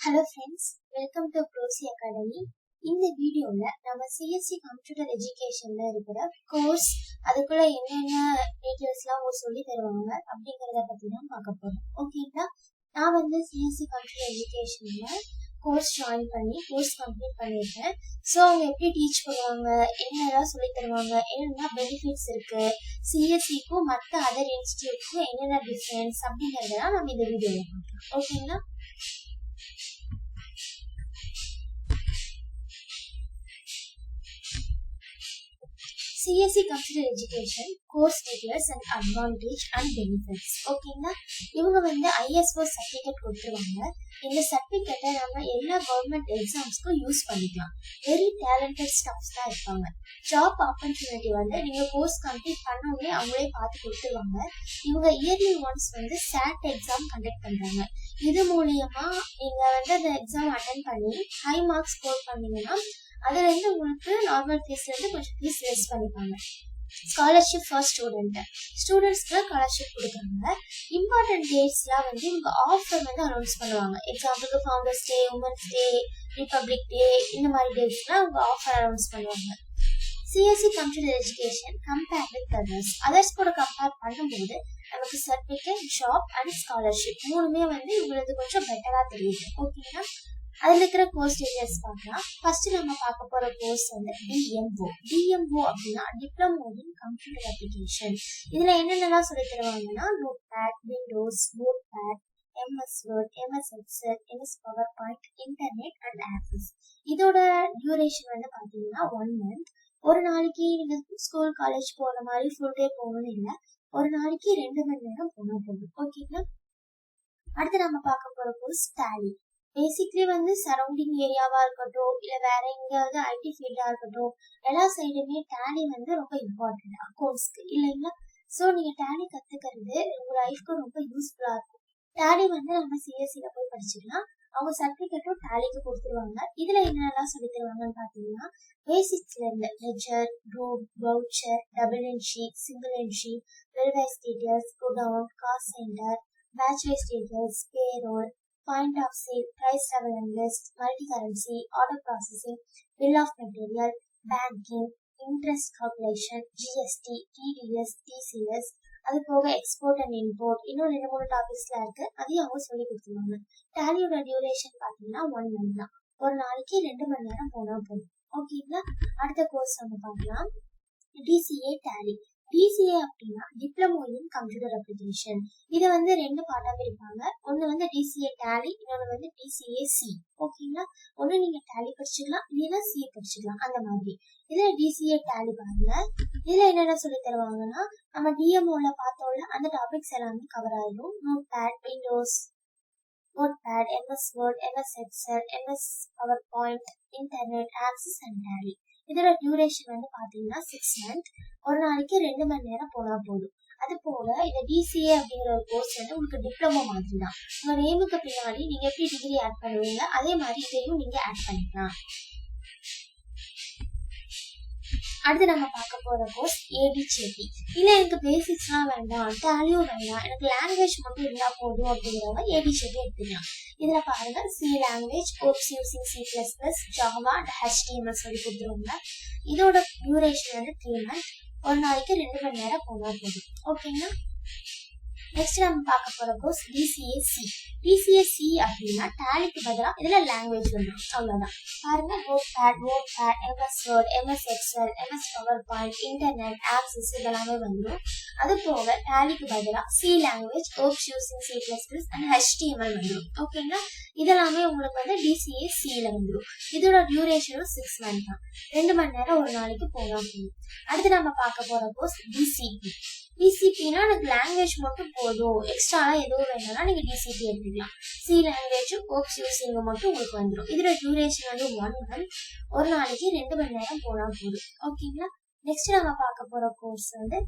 Hello friends, welcome to courese Academy. இந்த வீடியோல நம்ம CSC கம்ப்யூட்டர் எஜுகேஷன்ல இருக்கிற கோர்ஸ் அதுக்குள்ள என்னென்ன டீடைல்ஸ்லாம் சொல்லி தருவாங்க அப்படிங்கறத பத்தி தான் பார்க்க போறோம். ஓகேங்களா? நான் வந்து CSC கம்ப்யூட்டர் எஜுகேஷன்ல கோர்ஸ் ஜாயின் பண்ணி கோர்ஸ் கம்ப்ளீட் பண்ணிருக்கேன். ஸோ அவங்க எப்படி டீச் பண்ணுவாங்க, என்னெல்லாம் சொல்லி தருவாங்க, என்னென்ன பெனிஃபிட்ஸ் இருக்கு, CSCக்கும் மற்ற அதர் இன்ஸ்டியூட்க்கும் என்னென்ன டிஃபரன்ஸ் அப்படிங்கறதெல்லாம் நம்ம இந்த வீடியோல பார்க்கலாம். ஓகேங்களா? CSC Computer Education course details and advantage and benefits. ஓகேங்களா? இவங்க வந்து ISO சர்டிஃபிகேட் கொடுத்துருவாங்க. இந்த சர்டிஃபிகேட்டை நம்ம எல்லா கவர்மெண்ட் எக்ஸாம்ஸ்க்கும் யூஸ் பண்ணிக்கலாம். வெரி டேலண்டட் ஸ்டாஃப்ஸ் தான் இருப்பாங்க. ஜாப் ஆப்பர்ச்சுனிட்டி வந்து நீங்க கோர்ஸ் கம்ப்ளீட் பண்ணோடனே அவங்களே பார்த்து கொடுத்துருவாங்க. இவங்க இயர்லி ஒன்ஸ் வந்து SAT எக்ஸாம் கண்டக்ட் பண்றாங்க. இது மூலியமா நீங்க வந்து அந்த எக்ஸாம் அட்டென்ட் பண்ணி ஹை மார்க்ஸ் ஸ்கோர் பண்ணீங்கன்னா அதுல இருந்து உங்களுக்கு நார்மல் ஃபீஸ்ல இருந்து கொஞ்சம் ஃபீஸ் லெஸ் பண்ணிப்பாங்க. ஸ்காலர்ஷிப் ஃபார் ஸ்டூடெண்ட்ஸ்க்கு ஸ்காலர்ஷிப் கொடுக்குறாங்க. இம்பார்ட்டன்ட் டேட்ஸ்லாம் வந்து இவங்க ஆஃபர் வந்து அனௌன்ஸ் பண்ணுவாங்க. எக்ஸாம்பிளுக்கு founders day, women's day, republic day, இந்த மாதிரி டேட்ஸ்லாம் அவங்க ஆஃபர் அனௌன்ஸ் பண்ணுவாங்க. CSC computer education compare with others கூட கம்பேர் பண்ணும்போது நமக்கு சர்டிஃபிகேட், ஜாப் அண்ட் ஸ்காலர்ஷிப் மூணுமே வந்து இவங்களுக்கு கொஞ்சம் பெட்டரா தெரியுது. ஓகேங்களா? அதுல இருக்கிற கோர்ஸ் டீடைல்ஸ் பார்க்கலாம். ஃபர்ஸ்ட் நம்ம பார்க்க போற கோர்ஸ் வந்து DMO அப்படின்னா டிப்ளமோ இன் கம்ப்யூட்டர் அப்ளிகேஷன். இதுல என்னென்னலாம் சொல்லி தருவாங்கன்னா note pad, Windows, note pad, MS Word, MS Excel, MS PowerPoint, internet and Access. இதோட டியூரேஷன் வந்து பாத்தீங்கன்னா 1 month. ஒரு நாளைக்கு நீங்க ஸ்கூல் காலேஜ் போற மாதிரி ஃபுல் டே போகணும் இல்லை, ஒரு நாளைக்கு 2 மணி நேரம் போனா போதும். ஓகேங்களா? அடுத்து நம்ம பார்க்க போற கோர்ஸ் டேலி. பேசிக்லி வந்து சரௌண்டிங் ஏரியாவா இருக்கட்டும், இல்ல வேற எங்கேயாவது IT ஃபீல்டா இருக்கட்டும், எல்லா சைடுமே டேலி வந்து ரொம்ப இம்பார்ட்டன்ட் அக்கௌண்ட்ஸ்க்கு இல்லைங்களா? ஸோ நீங்க டேலி கத்துக்கிறது உங்க லைஃப்க்கு ரொம்ப யூஸ்ஃபுல்லா இருக்கும். டேலி வந்து நம்ம CSCல போய் படிச்சுக்கலாம். அவங்க சர்டிஃபிகேட்டும் டேலிக்கு கொடுத்துருவாங்க. இதுல என்னென்னலாம் சொல்லி தருவாங்கன்னு பாத்தீங்கன்னா பேசிக்ஸ்ல இருந்து ledger, group, voucher, double entry, single entry, bill wise details, godown, cost centre, batch wise details, payroll, point of sale, price level and list, multi-currency, order processing, bill of material, banking, interest calculation, GST, TDS, TCS, அது போக export and import, இன்னும் 2-3 டாபிக்ஸ்ல இருக்கு. அதையும் அவங்க சொல்லி கொடுத்துருவாங்க. டேலியோட duration பாத்தீங்கன்னா 1 month தான். ஒரு நாளைக்கு 2 மணி நேரம் போனா போதும். ஓகேங்களா? அடுத்த கோர்ஸ் நம்ம பார்க்கலாம். HDCA-TALLY. DCA அப்படின்னா டிப்ளமோ இன் கம்ப்யூட்டர் அப்ளிகேஷன். இதை வந்து 2 பார்ட்டா பிரிப்பாங்க. ஒன்னு வந்து DCA-TALLY, இன்னொன்னு வந்து DCA-C. ஓகேங்களா? ஒண்ணு நீங்க டேலி படிச்சுக்கலாம், இல்லைன்னா C படிச்சுக்கலாம், அந்த மாதிரி. இதுல DCA-TALLY பாருங்க. இதுல என்னென்ன சொல்லி தருவாங்கன்னா நம்ம DMOல பார்த்தோம்ல அந்த டாபிக்ஸ் எல்லாமே கவர் ஆயிடும். Note pad, Windows, note pad, MS Word, MS Excel, MS PowerPoint, internet, access and Tally. இதோட டியூரேஷன் வந்து பாத்தீங்கன்னா 6 months. ஒரு நாளைக்கு 2 மணி நேரம் போனா போதும். அது போல இந்த DCA அப்படிங்கிற ஒரு கோர்ஸ் வந்து உங்களுக்கு டிப்ளமோ மாதிரி தான். உங்க நேமுக்கு பின்னாடி நீங்க எப்படி டிகிரி ஆட் பண்ணுவீங்க, அதே மாதிரி இதையும் நீங்க ஆட் பண்ணிக்கலாம். அடுத்து நம்ம பார்க்க போற கோர்ஸ் HDCA-T. இல்ல எனக்கு பேசிக்ஸ்லாம் வேண்டாம், டேலியும் வேண்டாம், எனக்கு லாங்குவேஜ் மட்டும் இருந்தா போதும் அப்படிங்கிறவங்க HDCA-T எடுத்துக்கலாம். இதுல பாருங்க C language, OPS using C++, Java and HTML சொல்லி கொடுத்துருவாங்க. இதோட டியூரேஷன் வந்து 3 months. ஒரு நாளைக்கு 2 மணி நேரம் போனா போதும். ஓகேங்களா? நெக்ஸ்ட் நம்ம பார்க்க போற கோர்ஸ் DCA-C. DCA-C அப்படின்னா டேலிக்கு பதிலா இதுல லாங்குவேஜ் வந்துடும். அவ்வளவுதான். பாருங்க, note pad, MS Word, MS Excel, MS PowerPoint, internet, access இதெல்லாமே வந்துடும். அது போக டேலிக்கு பதிலா C language, OPS using C++ and HTML வந்துடும். ஓகேங்களா? இதெல்லாமே உங்களுக்கு வந்து DCA-Cல வந்துடும். இதோட டியூரேஷனும் 6 months தான். 2 மணி நேரம் ஒரு நாளைக்கு போனா போதும். அடுத்து நம்ம பார்க்க போற கோர்ஸ் DCP-னா எனக்கு லாங்குவேஜ் மட்டும் போதும், எக்ஸ்ட்ராலாம் எதுவும் வேணும்னா நீங்க DCP எடுத்துக்கலாம். C லாங்குவேஜ், OPS using மட்டும் உங்களுக்கு வந்துடும். இதோட டியூரேஷன் வந்து 1 month. ஒரு நாளைக்கு 2 மணி நேரம் போனா போதும். ஓகேங்களா? நெக்ஸ்ட் நம்ம பார்க்க போற கோர்ஸ் வந்து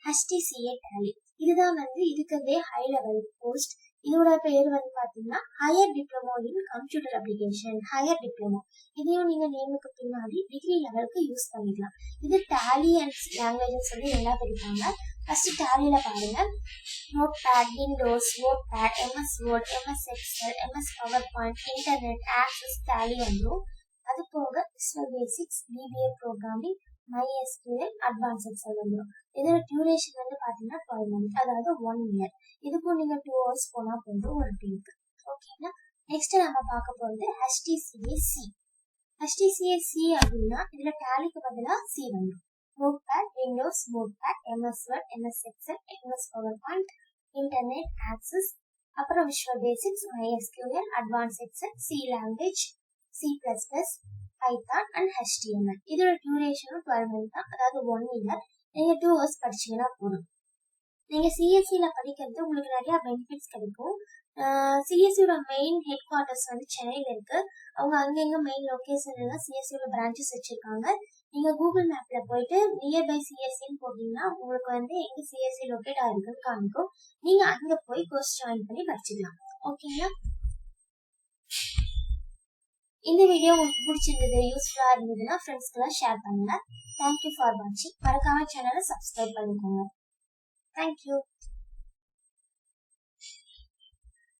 HDCA-TALLY. இதுதான் வந்து இருக்கிறதே ஹை லெவல் போஸ்ட். இதோட பேர் வந்து பாத்தீங்கன்னா higher diploma in computer application, higher diploma. இதையும் நீங்க நேமுக்கு பின்னாடி டிகிரி லெவலுக்கு யூஸ் பண்ணிக்கலாம். இது டேலி அண்ட் லாங்குவேஜ் சொல்லி 2 பிரிப்பாங்க. ஃபர்ஸ்ட் டேலியில பாருங்க, notepad, Windows, notepad, MS Word, MS Excel, MS PowerPoint, internet, access, Tally வந்துடும். அது போக visual basics, VBA programming, MySQL, advance Excel வந்துடும். இதோட டியூரேஷன் வந்து பார்த்தீங்கன்னா 12 months, அதாவது 1 year. இதுக்கும் நீங்கள் 2 hours போனால் போதும் ஒரு டேக்கு. ஓகேங்களா? நெக்ஸ்ட் நம்ம பார்க்க போகிறது HDCA-C. HDCA-C அப்படின்னா இதில் டேலிக்கு பதிலாக C வந்துடும். Notepad, Windows, notepad, MS Word, MS Excel, MS PowerPoint, internet, Access, அப்புறம் Visual Basics, MySQL, advance Excel, C language, C++, Python and HTML. இதோட டியூரேஷனும் 12 months தான், அதாவது 1 year. நீங்கள் 2 hours படிச்சீங்கன்னா போதும். நீங்கள் சிஎஸ்சியில் படிக்கிறது உங்களுக்கு நிறையா பெனிஃபிட்ஸ் கிடைக்கும். சிஎஸ்சியோட மெயின் ஹெட் குவார்ட்டர்ஸ் வந்து சென்னையில் இருக்குது. அவங்க அங்கங்கே மெயின் லொக்கேஷன்லாம் சிஎஸ்சியோட பிரான்ச்சஸ் வச்சுருக்காங்க. நீங்கள் கூகுள் மேப்பில் போயிட்டு நியர்பை சிஎஸ்சின்னு போட்டிங்கன்னா உங்களுக்கு வந்து எங்கே சிஎஸ்சி லொக்கேட் ஆகிருக்குன்னு காமிக்கும். நீங்கள் அங்கே போய் கோர்ஸ் ஜாயின் பண்ணி படிச்சுக்கலாம். ஓகேங்களா? இந்த வீடியோ உங்களுக்கு பிடிச்சிருந்தது, யூஸ்ஃபுல்லாக இருந்ததுன்னா ஃப்ரெண்ட்ஸ்க்கெல்லாம் ஷேர் பண்ணுங்கள். தேங்க்யூ ஃபார் வாட்சிங். மறக்காம சேனலை சப்ஸ்கிரைப் பண்ணிக்கோங்க. Thank you.